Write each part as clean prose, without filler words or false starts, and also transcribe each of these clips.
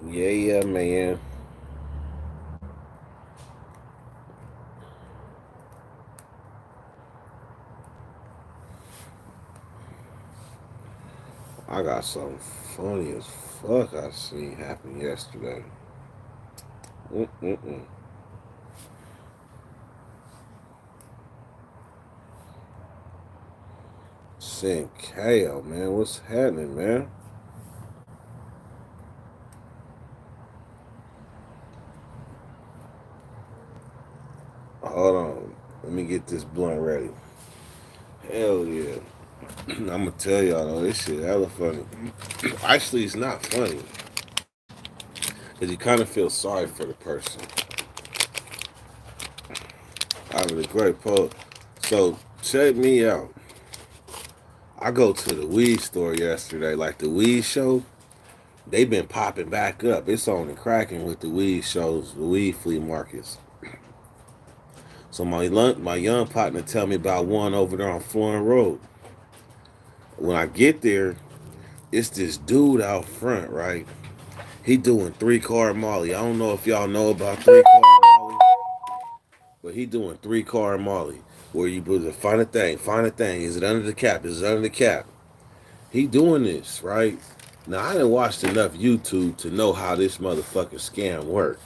Yeah, man. I got something funny as fuck I seen happen yesterday. Mm-mm-mm. Saying KO, man. What's happening, man? Hold on. Let me get this blunt ready. Hell yeah. I'm gonna tell y'all though, this shit hella funny. Actually, it's not funny. Cause you kind of feel sorry for the person. Out of the great poet. So check me out. I go to the weed store yesterday, like the weed show. They been popping back up. It's on and cracking with the weed shows, the weed flea markets. So my young partner tell me about one over there on Florin Road. When I get there, it's this dude out front, right? He doing 3 car Molly. I don't know if y'all know about 3 car Molly, but he doing 3 car Molly. Where you put the find a thing. Is it under the cap? Is it under the cap? He doing this, right? Now I didn't watch enough YouTube to know how this motherfucking scam works.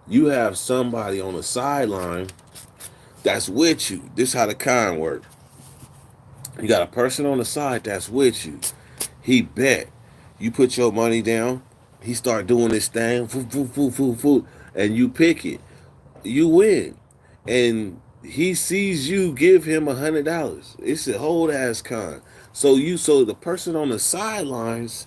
You have somebody on the sideline that's with you. This how the con work. You got a person on the side that's with you. He bet. You put your money down. He start doing this thing. Foo, foo, foo, foo, foo, and you pick it. You win. And he sees you give him $100. It's a whole ass con. So the person on the sidelines,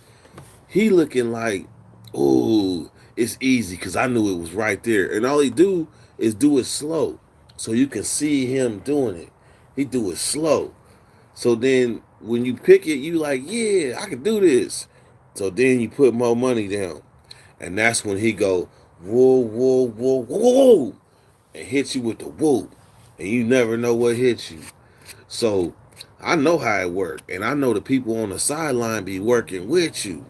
he looking like, oh, it's easy because I knew it was right there. And all he do is do it slow. So you can see him doing it. He do it slow. So then when you pick it, you like, yeah, I can do this. So then you put more money down. And that's when he go, whoa, whoa, whoa, whoa, and hit you with the whoop. And you never know what hits you. So I know how it work. And I know the people on the sideline be working with you.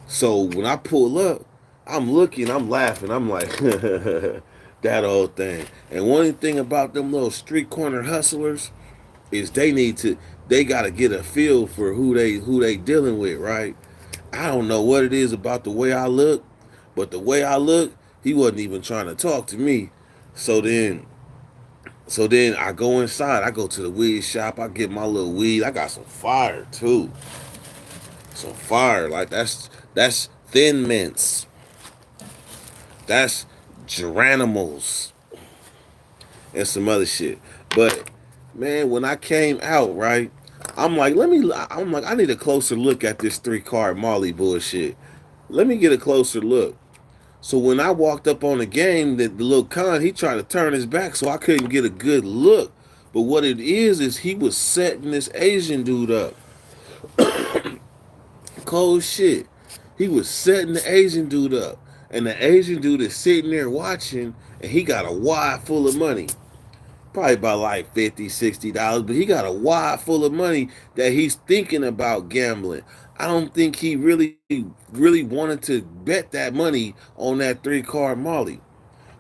So when I pull up, I'm looking, I'm laughing, I'm like, that old thing. And one thing about them little street corner hustlers is they gotta get a feel for who they dealing with, right? I don't know what it is about the way I look, but the way I look, he wasn't even trying to talk to me. So then so then I go inside, I go to the weed shop, I get my little weed. I got some fire too. Some fire. Like that's thin mints. That's geranimals and some other shit. But man, when I came out, right, I'm like, I need a closer look at this 3 car Molly bullshit. Let me get a closer look. So when I walked up on the game, the little con, he tried to turn his back so I couldn't get a good look. But what it is he was setting this Asian dude up. Cold shit. He was setting the Asian dude up. And the Asian dude is sitting there watching, and he got a wad full of money. Probably about like 50, $60, but he got a wad full of money that he's thinking about gambling. I don't think he really wanted to bet that money on that 3 car Molly.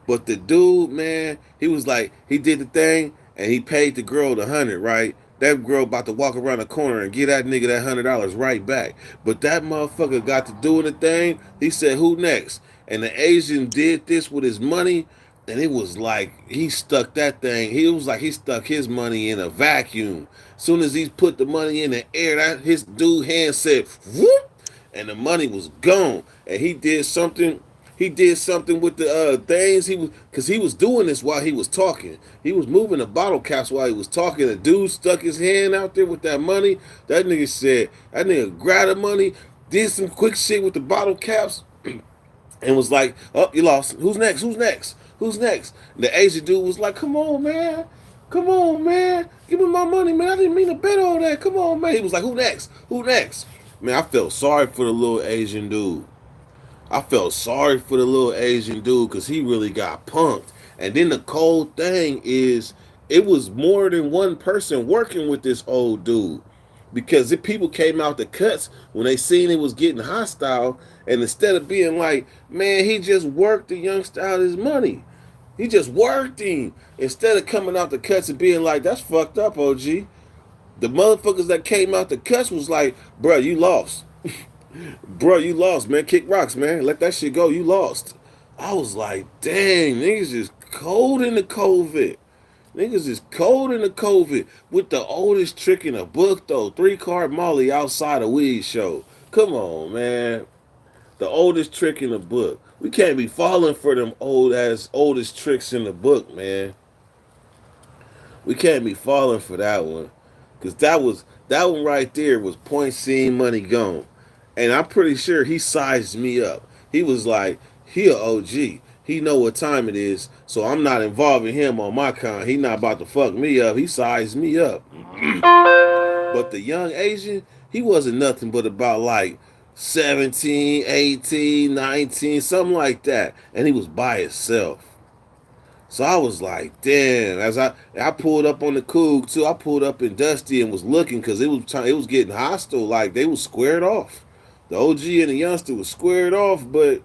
But the dude, man, he was like, he did the thing and he paid the girl the 100, right? That girl about to walk around the corner and get that nigga that $100 right back. But that motherfucker got to doing the thing. He said, "Who next?" And the Asian did this with his money, and it was like he stuck that thing. He was like he stuck his money in a vacuum. Soon as he put the money in the air, that his dude hand said, "Whoop," and the money was gone. And he did something. He did something with the things he was, because he was doing this while he was talking. He was moving the bottle caps while he was talking. The dude stuck his hand out there with that money. That nigga said, that nigga grabbed the money, did some quick shit with the bottle caps, and was like, "Oh, you lost. Who's next? Who's next? Who's next?" And the Asian dude was like, "Come on, man. Come on, man. Give me my money, man. I didn't mean to bet all that. Come on, man." He was like, "Who next? Who next?" Man, I felt sorry for the little Asian dude. I felt sorry for the little Asian dude because he really got punked. And then the cold thing is, it was more than one person working with this old dude. because if people came out the cuts when they seen it was getting hostile, and instead of being like, man, he just worked the youngster out his money. He just worked him. Instead of coming out the cuts and being like, that's fucked up, OG. The motherfuckers that came out the cuts was like, bro, you lost. Bro, you lost, man. Kick rocks, man. Let that shit go. You lost. I was like, dang, niggas is cold in the COVID. Niggas is cold in the COVID with the oldest trick in the book, though. 3-card Molly outside a weed show. Come on, man. The oldest trick in the book. We can't be falling for them oldest tricks in the book, man. We can't be falling for that one. Cause that one right there was point seen money gone. And I'm pretty sure he sized me up. He was like, he a OG. He know what time it is, so I'm not involving him on my con. He not about to fuck me up. He sized me up. But the young Asian, he wasn't nothing but about like 17, 18, 19, something like that. And he was by himself. So I was like, damn. As I pulled up on the Coug too, I pulled up in Dusty and was looking because it was getting hostile. Like they was squared off. The OG and the youngster was squared off, but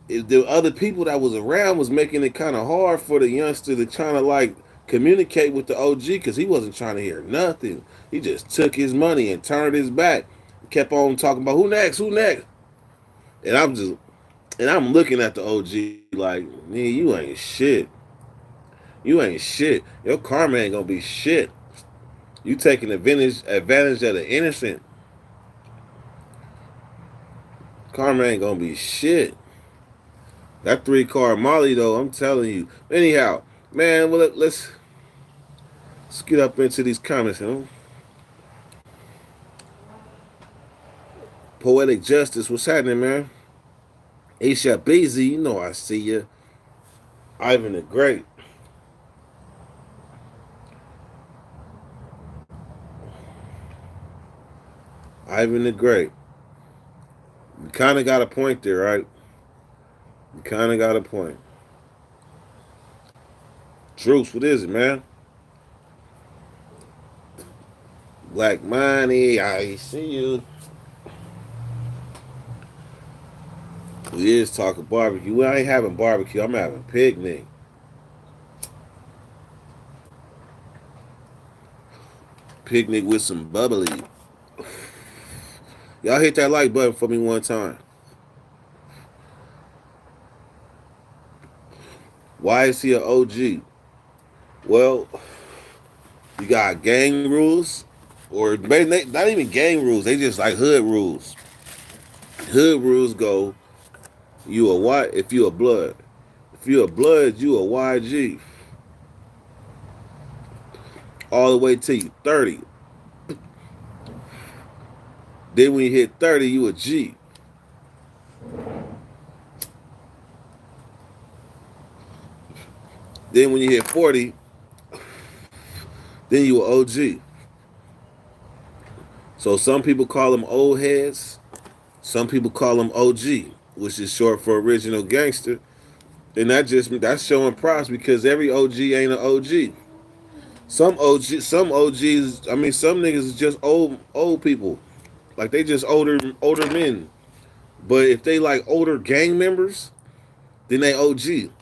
the other people that was around was making it kind of hard for the youngster to try to like communicate with the OG because he wasn't trying to hear nothing. He just took his money and turned his back, kept on talking about who next, who next, and I'm looking at the OG like, man, you ain't shit. You ain't shit. Your karma ain't gonna be shit. You taking advantage of the innocent. Karma ain't gonna be shit. That 3-card Molly though, I'm telling you. Anyhow, man, well let's get up into these comments, you know. Poetic Justice, what's happening, man? Aisha Beasy, you know I see you. Ivan the Great. Ivan the Great. You kind of got a point there, right? You kind of got a point. Truce, what is it, man? Black Money, I see you. We is talking barbecue. We ain't having barbecue. I'm having picnic. Picnic with some bubbly. Y'all hit that like button for me one time. Why is he an OG? Well, you got gang rules, or not even gang rules. They just like hood rules. Hood rules go: you a white if you a blood. If you a blood, you a YG. All the way till you 30. Then when you hit 30, you a G. Then when you hit 40, then you an OG. So some people call them old heads. Some people call them OG, which is short for original gangster. And that's showing props because every OG ain't an OG. Some OGs, I mean, some niggas is just old people. Like they just older men. But if they like older gang members, then they OG.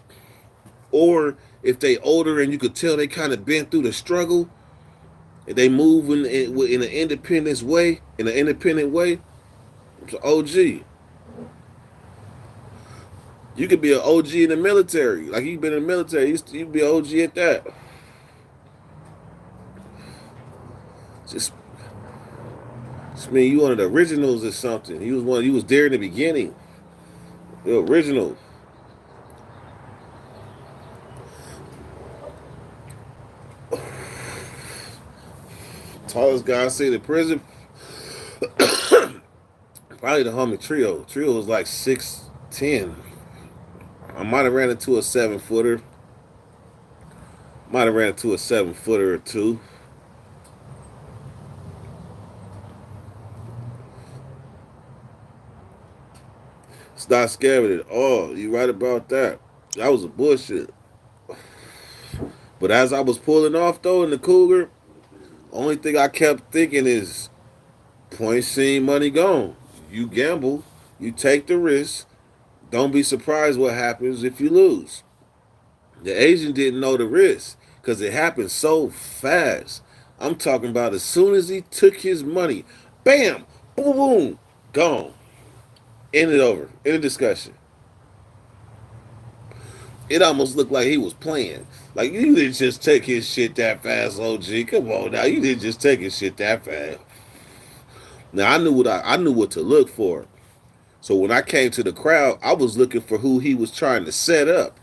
Or if they older and you could tell they kind of been through the struggle, and they move in an independent way, it's an OG. You could be an OG in the military. Like you've been in the military, you be an OG at that. Just mean you one of the originals or something. You was there in the beginning. The original. Tallest guy I see in the prison. Probably the homie Trio. Trio was like 6'10". I might have ran into a 7-footer. Might have ran into a 7-footer or two. It's not scamming at all. You right about that. That was a bullshit. But as I was pulling off though in the Cougar, only thing I kept thinking is Point seen, money gone. You gamble, you take the risk. Don't be surprised what happens if you lose. The agent didn't know the risk because it happened so fast. I'm talking about as soon as he took his money, bam, boom, boom, gone. Ended over. End of discussion. It almost looked like he was playing. Like you didn't just take his shit that fast, OG. Come on now, you didn't just take his shit that fast. Now I knew what to look for. So when I came to the crowd, I was looking for who he was trying to set up.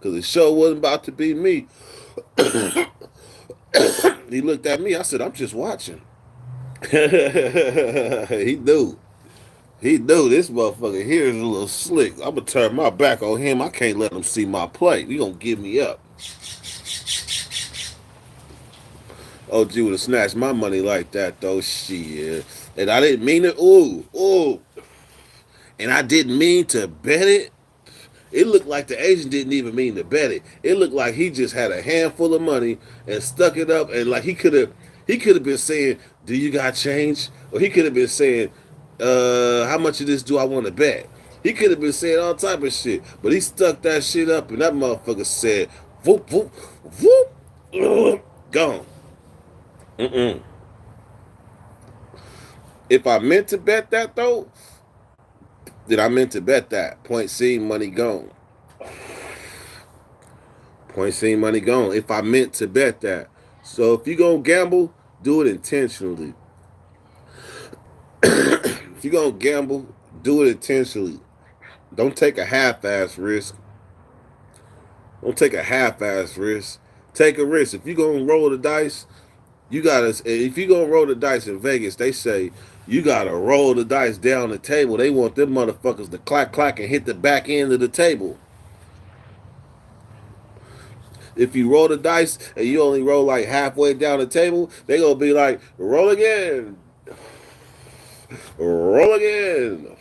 Cause the show wasn't about to be me. He looked at me. I said, I'm just watching. He knew. He knew this motherfucker here is a little slick. I'm gonna turn my back on him. I can't let him see my play. He gonna give me up. OG would have snatched my money like that though. Shit. And I didn't mean it. Ooh, ooh. And I didn't mean to bet it. It looked like the agent didn't even mean to bet it. It looked like he just had a handful of money and stuck it up, and like he could have been saying, "Do you got change?" Or he could have been saying, "How much of this do I want to bet?" He could have been saying all type of shit, but he stuck that shit up, and that motherfucker said, "Voop voop voop," gone. Mm-mm. If I meant to bet that though, then I meant to bet that. Point seen, money gone. Point seen, money gone. If I meant to bet that. So if you gonna gamble, do it intentionally. If you gonna gamble, do it intentionally. Don't take a half-ass risk. Don't take a half-ass risk. Take a risk. If you gonna roll the dice, you gotta. If you gonna roll the dice in Vegas, they say you gotta roll the dice down the table. They want them motherfuckers to clack clack and hit the back end of the table. If you roll the dice and you only roll like halfway down the table, they gonna be like, roll again, roll again.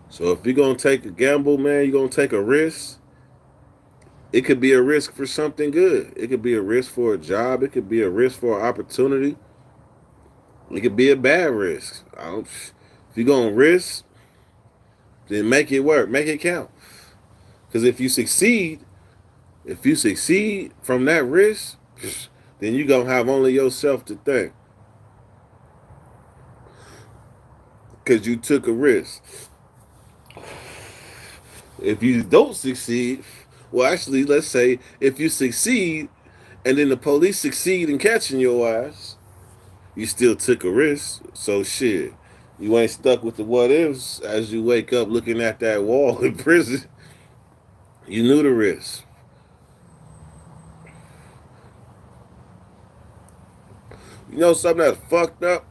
So if you're gonna take a gamble, man, you're gonna take a risk. It could be a risk for something good. It could be a risk for a job. It could be a risk for an opportunity. It could be a bad risk. If you're gonna risk, then make it work. Make it count. Because if you succeed from that risk, then you're gonna have only yourself to thank. Because you took a risk. If you don't succeed, well, actually, let's say if you succeed and then the police succeed in catching your ass, you still took a risk. So shit, you ain't stuck with the what ifs as you wake up looking at that wall in prison. You knew the risk. You know something that's fucked up?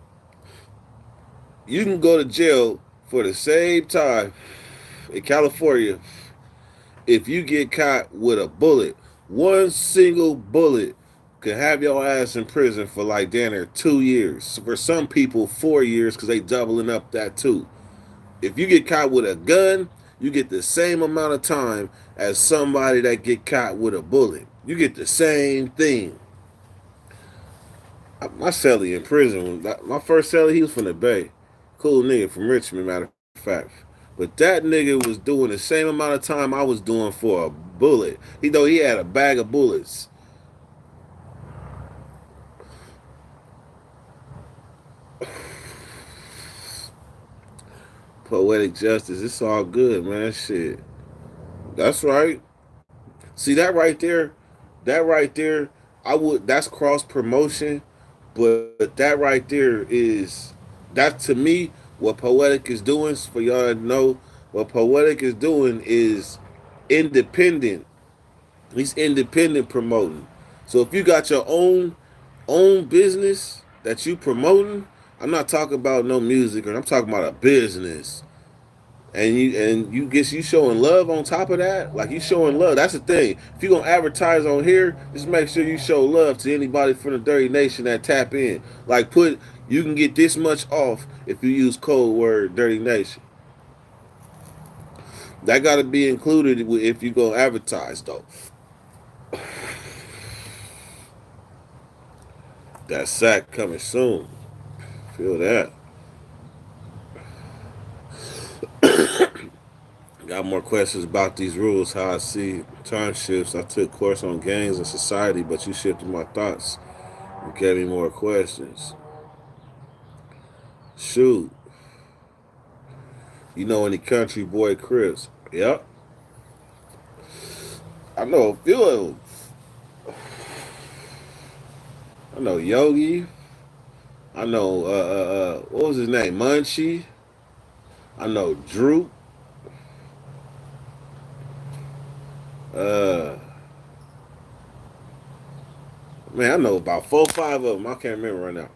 You can go to jail for the same time in California if you get caught with a bullet. One single bullet could have your ass in prison for like damn near 2 years. For some people, 4 years because they doubling up that too. If you get caught with a gun, you get the same amount of time as somebody that get caught with a bullet. You get the same thing. My cellie in prison, my first cellie, he was from the Bay. Cool nigga from Richmond, matter of fact. But that nigga was doing the same amount of time I was doing for a bullet. He had a bag of bullets. Poetic justice, it's all good, man. Shit. That's right. See that right there, that's cross promotion, but that right there that to me what Poetic is doing for y'all to know what Poetic is doing is independent. He's independent promoting. So if you got your own business that you promoting, I'm not talking about no music, or I'm talking about a business. And you guess you showing love on top of that, like you showing love. That's the thing. If you gonna advertise on here, just make sure you show love to anybody from the Dirty Nation that tap in. Like you can get this much off if you use code word Dirty Nation. That got to be included if you gonna advertise though. That sack coming soon. Feel that. Got more questions about these rules, how I see time shifts. I took course on gangs and society, but you shifted my thoughts and gave me more questions. Shoot, you know any country boy Chris? Yep. I know a few of them. I know Yogi. I know what was his name? Munchie. I know Drew. Uh Man, I know about 4 or 5 of them. I can't remember right now.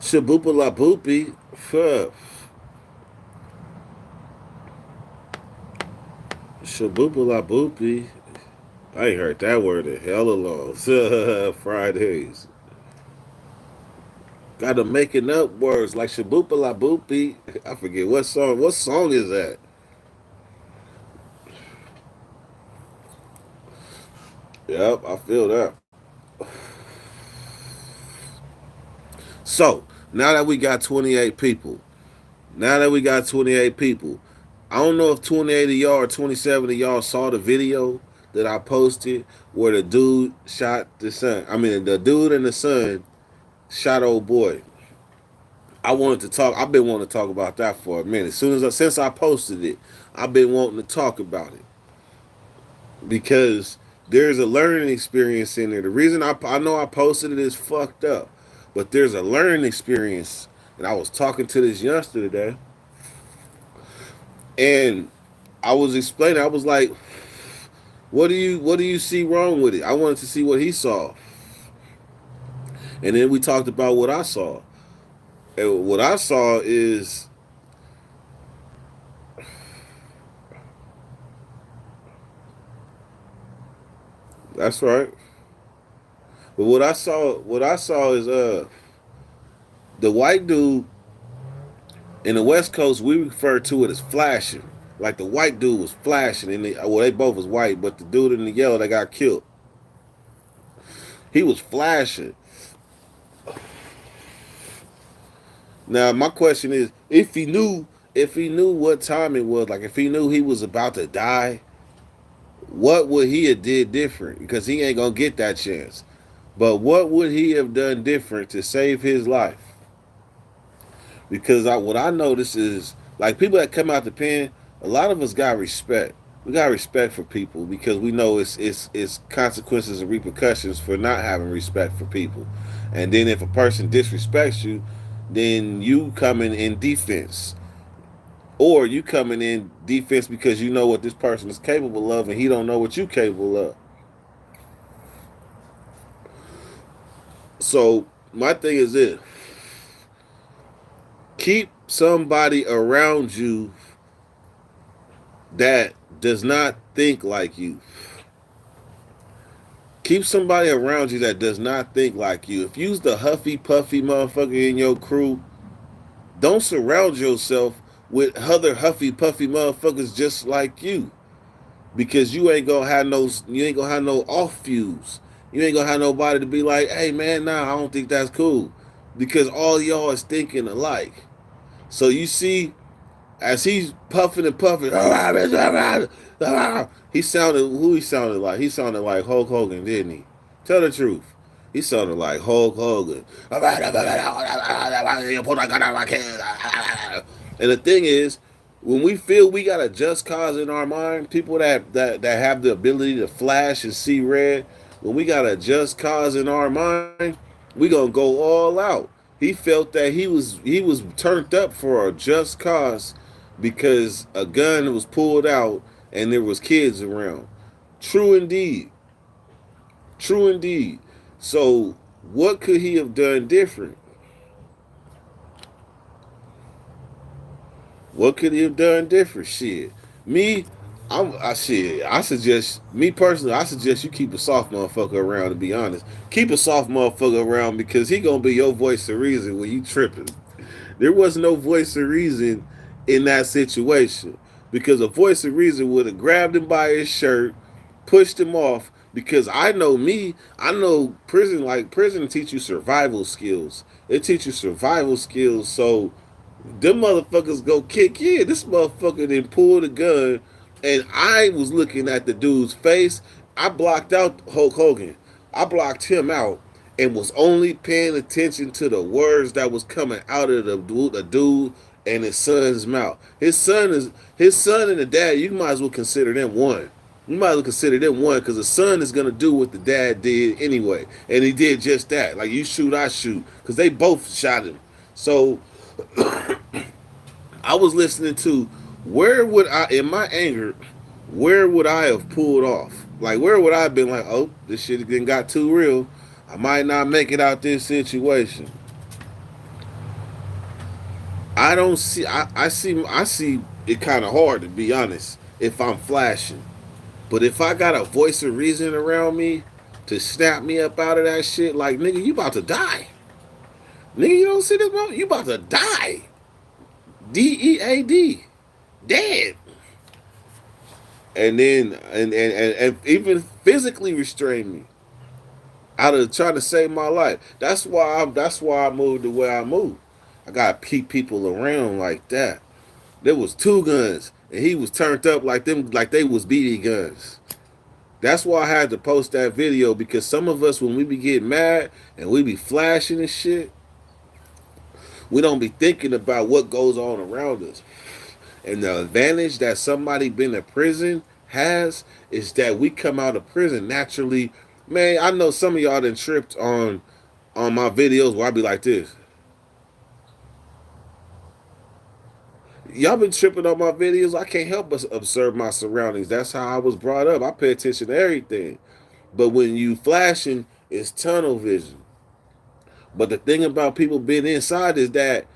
Shabupa la boopy. Fuck. Shabupa la boopy. I ain't heard that word in hella long. Fridays. Got to making up words like Shabupa la boopy. I forget what song. What song is that? Yep, I feel that. So now that we got 28 people, now that we got 28 people, I don't know if 28 of y'all or 27 of y'all saw the video that I posted where the dude shot the son. I mean, the dude and the son shot old boy. I wanted to talk. I've been wanting to talk about that for a minute. Since I posted it, I've been wanting to talk about it because there's a learning experience in there. The reason I know I posted it is fucked up, but there's a learning experience. And I was talking to this youngster today, and I was explaining. I was like, what do you see wrong with it? I wanted to see what he saw, and then we talked about what I saw. And what I saw is that's right. But what I saw is the white dude in the West Coast. We refer to it as flashing. Like the white dude was flashing, and they both was white, but the dude in the yellow that got killed, he was flashing. Now my question is, if he knew what time it was, like if he knew he was about to die, what would he have did different? Because he ain't gonna get that chance. But what would he have done different to save his life? Because what I notice is like people that come out the pen, a lot of us got respect. We got respect for people because we know it's consequences and repercussions for not having respect for people. And then if a person disrespects you, then you coming in defense. Or you coming in defense because you know what this person is capable of and he don't know what you capable of. So my thing is this: keep somebody around you that does not think like you. Keep somebody around you that does not think like you. If you's the huffy puffy motherfucker in your crew, don't surround yourself with other huffy puffy motherfuckers just like you. Because you ain't gonna have no off fuse. You ain't gonna have nobody to be like, hey man, nah, I don't think that's cool. Because all y'all is thinking alike. So you see, as he's puffing and puffing, he sounded like? He sounded like Hulk Hogan, didn't he? Tell the truth. He sounded like Hulk Hogan. And the thing is, when we feel we got a just cause in our mind, people that have the ability to flash and see red, when we got a just cause in our mind, we gonna go all out. He felt that he was turned up for a just cause because a gun was pulled out and there was kids around. True indeed. True indeed. So what could he have done different? What could he have done different? Shit. Me, I suggest me personally, I suggest you keep a soft motherfucker around, to be honest. Keep a soft motherfucker around because he gonna be your voice of reason when you tripping. There was no voice of reason in that situation. Because a voice of reason would have grabbed him by his shirt, pushed him off, Because I know me, I know prison, like prison teach you survival skills. It teach you survival skills. So them motherfuckers go kick in. This motherfucker then pulled a gun, and I was looking at the dude's face. I blocked out Hulk Hogan. I blocked him out and was only paying attention to the words that was coming out of the dude and his son's mouth. His son and the dad. You might as well consider them one. You might as well consider them one because the son is gonna do what the dad did anyway, and he did just that. Like you shoot, I shoot, because they both shot him. So I was listening to where would I, in my anger, where would I have pulled off? Like, where would I have been like, oh, this shit again got too real. I might not make it out this situation. I don't see, I see it kind of hard to be honest if I'm flashing. But if I got a voice of reason around me to snap me up out of that shit, like, nigga, you about to die. Nigga, you don't see this moment? You about to die. DEAD. Dead. And then and even physically restrain me out of trying to save my life. That's why I moved the way I moved. I gotta keep people around like that. There was two guns, and he was turned up like them, like they was BB guns. That's why I had to post that video because some of us, when we be getting mad and we be flashing and shit, we don't be thinking about what goes on around us. And the advantage that somebody been in prison has is that we come out of prison naturally. Man, I know some of y'all done tripped on my videos where I be like this. Y'all been tripping on my videos. I can't help but observe my surroundings. That's how I was brought up. I pay attention to everything. But when you flashing, it's tunnel vision. But the thing about people being inside is that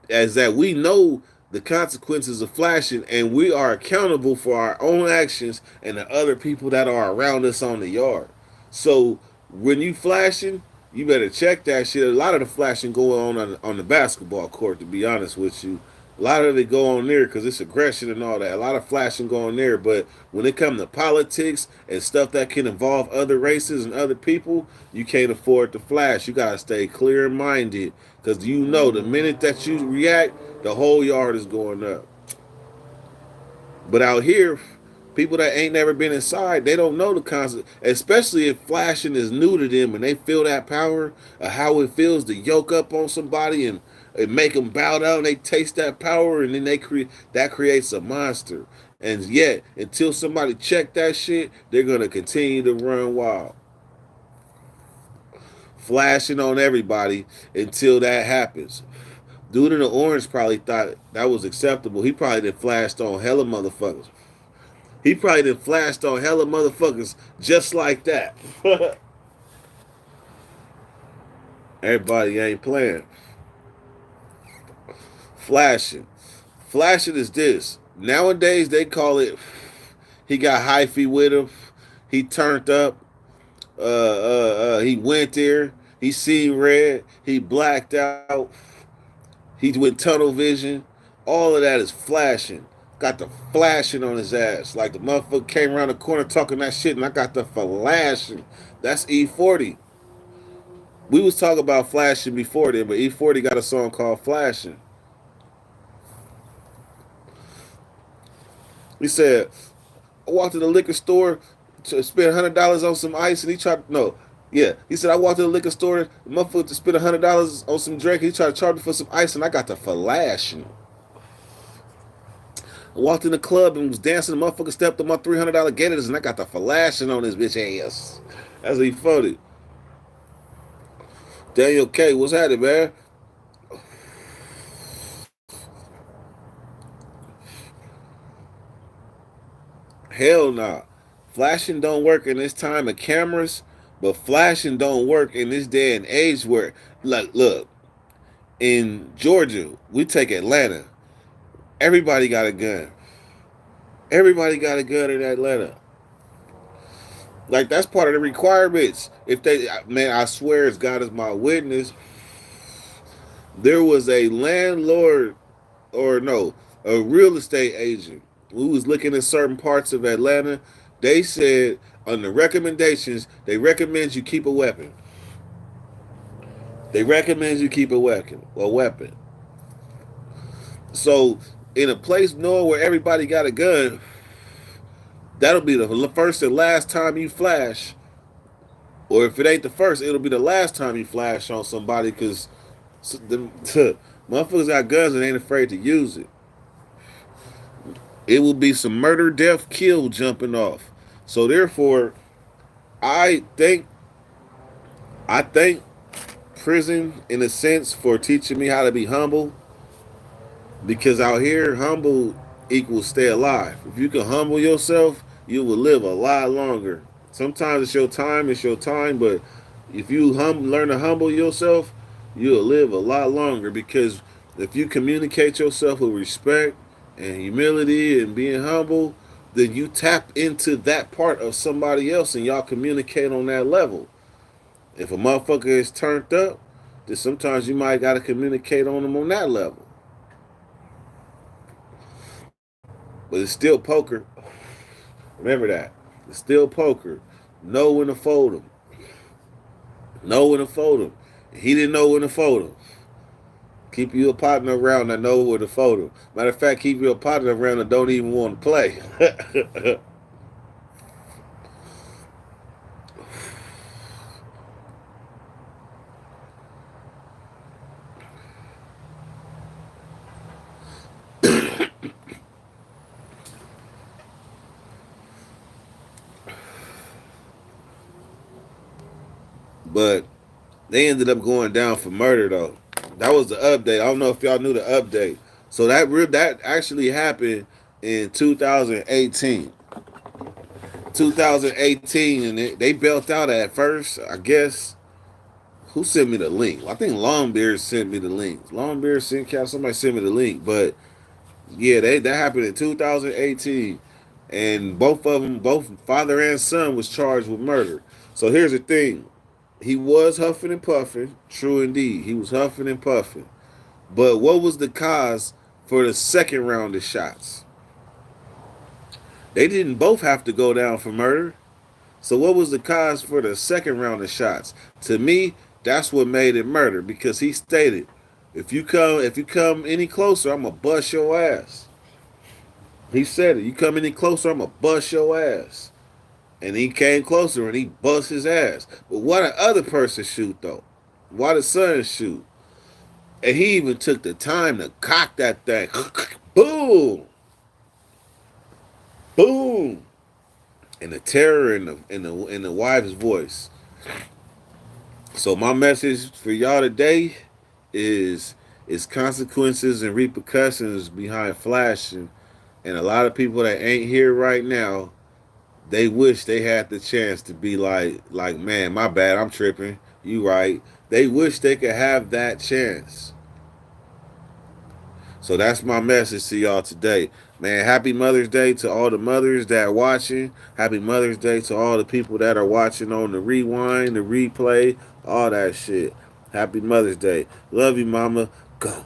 we know the consequences of flashing and we are accountable for our own actions and the other people that are around us on the yard. So when you flashing, you better check that shit. A lot of the flashing going on the basketball court, to be honest with you. A lot of it go on there because it's aggression and all that. A lot of flashing going there, but when it comes to politics and stuff that can involve other races and other people, you can't afford to flash. You gotta stay clear minded because you know the minute that you react, the whole yard is going up. But out here, people that ain't never been inside, they don't know the concept. Especially if flashing is new to them and they feel that power of how it feels to yoke up on somebody and make them bow down. They taste that power and then that creates a monster. And yet, until somebody check that shit, they're gonna continue to run wild, flashing on everybody until that happens. Dude in the orange probably thought that was acceptable. He probably did flashed on hella motherfuckers. He probably did flashed on hella motherfuckers just like that. Everybody ain't playing. Flashing. Flashing is this. Nowadays they call it he got hyphy with him. He turned up. He went there. He seen red. He blacked out. He went tunnel vision. All of that is flashing. Got the flashing on his ass. Like the motherfucker came around the corner talking that shit and I got the flashing. That's E40. We was talking about flashing before then, but E40 got a song called Flashing. He said, I walked to the liquor store to spend $100 on some ice and he tried, no, yeah. He said, I walked to the liquor store, the motherfucker to spend $100 on some drink. He tried to charge me for some ice and I got the flashing. I walked in the club and was dancing. The motherfucker stepped on my $300 gators and I got the flashing on his bitch ass. That's what he funny. Daniel K, what's happening, man? Hell nah. Flashing don't work in this time of cameras, but flashing don't work in this day and age where, like, look, in Georgia, we take Atlanta. Everybody got a gun. Everybody got a gun in Atlanta. Like that's part of the requirements. If they, man, I swear, as God is my witness, there was a landlord or no, a real estate agent who was looking at certain parts of Atlanta. They said, On the recommendations, they recommend you keep a weapon. They recommend you keep a weapon. A weapon. So in a place knowing where everybody got a gun, that'll be the first and last time you flash. Or if it ain't the first, it'll be the last time you flash on somebody because the motherfuckers got guns and ain't afraid to use it. It will be some murder, death, kill jumping off. So therefore, I think I thank prison in a sense for teaching me how to be humble because out here, humble equals stay alive. If you can humble yourself, you will live a lot longer. Sometimes it's your time, but if you learn to humble yourself, you'll live a lot longer because if you communicate yourself with respect and humility and being humble, then you tap into that part of somebody else and y'all communicate on that level. If a motherfucker is turned up, then sometimes you might gotta communicate on them on that level. But it's still poker. Remember that. It's still poker. Know when to fold him. Know when to fold him. He didn't know when to fold him. Keep you a partner around that know when to fold him. Matter of fact, keep you a partner around that don't even want to play. But they ended up going down for murder though. That was the update. I don't know if y'all knew the update. So that actually happened in 2018. 2018, and they built out at first. I guess who sent me the link? I think Longbeard sent me the link. Longbeard sent Cap. Somebody sent me the link, but yeah, that happened in 2018, and both of them, both father and son, was charged with murder. So here's the thing: he was huffing and puffing. True indeed, he was huffing and puffing. But what was the cause for the second round of shots? They didn't both have to go down for murder. So what was the cause for the second round of shots? To me, that's what made it murder because he stated, if you come any closer, I'm gonna bust your ass. He said it. You come any closer, I'm gonna bust your ass. And he came closer and he bust his ass. But why the other person shoot though? Why the son shoot? And he even took the time to cock that thing. Boom, boom, and the terror in the wife's voice. So my message for y'all today is consequences and repercussions behind flashing. And a lot of people that ain't here right now, they wish they had the chance to be like man, my bad, I'm tripping. You right. They wish they could have that chance. So that's my message to y'all today. Man, happy Mother's Day to all the mothers that are watching. Happy Mother's Day to all the people that are watching on the rewind, the replay, all that shit. Happy Mother's Day. Love you, mama. Go.